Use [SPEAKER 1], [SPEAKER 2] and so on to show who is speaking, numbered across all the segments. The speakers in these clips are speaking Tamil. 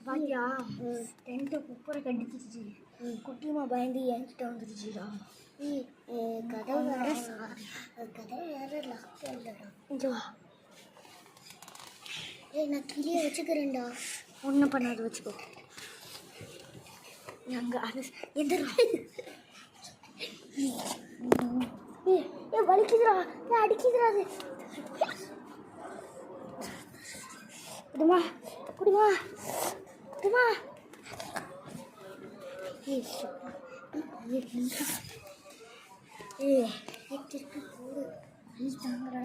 [SPEAKER 1] பாத்தியா டென்ட்டு குப்பரை கடிச்சிருச்சு. குட்டிமா பயந்து என்கிட்ட வந்துருச்சுடா. கதவு வேற லாக் இல்லைடா. கொஞ்சம் நான் கிளியை வச்சுக்கிறேன்டா. ஒன்றும் பண்ணாது, வச்சுக்கோ. நாங்கள் அது எதிரா வலிக்குதுடா, அடிக்குதுடா. அது குடிமா குடிமா குடிமா. திருப்பி போடு, நீ தாங்கடா.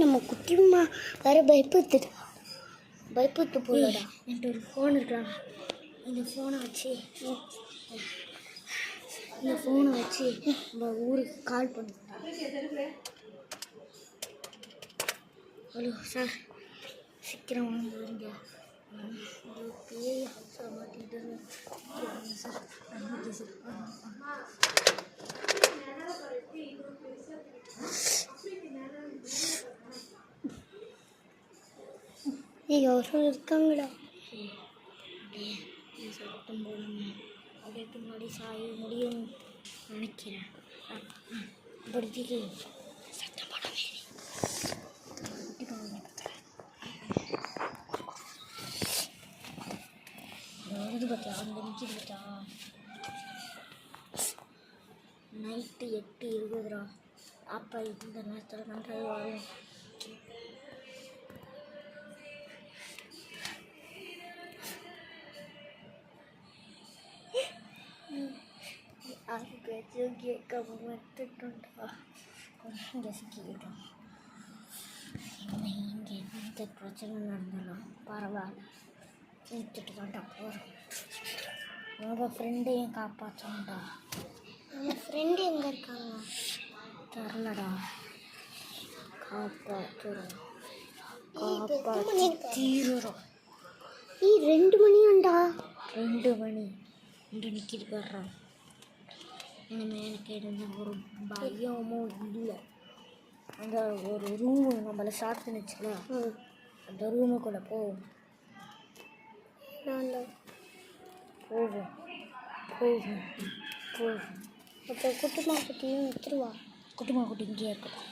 [SPEAKER 1] நம்ம குட்டிமா வேற பயப்பட்டு போடா. என்கிட்ட ஒரு ஃபோன் இருக்கான். இந்த ஃபோனை வச்சு நம்ம ஊருக்கு கால் பண்ணுறா. ஹலோ சார், சீக்கிரம் வாங்க. பேய் மாட்டிட்டு சார். யாரும் இருக்காங்களா? சத்தம் போடணும். அப்படியே பின்னாடி சாய முடியும் நினைக்கிறேன். படுத்திக்கு சத்தம் போடாமே. இது பார்த்தா அந்த நிற்கிது பார்த்தா. நைட்டு 8:20. அப்போ இந்த நேரத்தில் கண்டாது வரும். அது பேச்சும் கேட்காம வந்துட்டோம்டா. கொஞ்சம் ரசிக்கிட்டோம். இங்கே எந்த பிரச்சனை நடந்தாலும் பரவாயில்ல, எடுத்துட்டு தான்டா போகிறோம். உங்கள் ஃப்ரெண்டையும் காப்பாற்றணும்டா. நம்ம ஃப்ரெண்டு எங்கே இருக்காங்க தெரிலடா. காப்பாற்றுறோம், தீருறோம். 2 மணியாண்டா. 2 மணி இங்கே நிற்கிது போடுறான். இனிமேல் எனக்கு இருந்த ஒரு பயமும் இல்லை. அந்த ஒரு ரூமு நம்மளை ஸ்டார்ட் பண்ணிச்சுல, அந்த ரூமுக்குள்ளே போவோம். போகும். அப்போ குட்டிமா குட்டியும் எடுத்துருவா. குட்டிமா குட்டி இங்கேயே இருக்கட்டும்.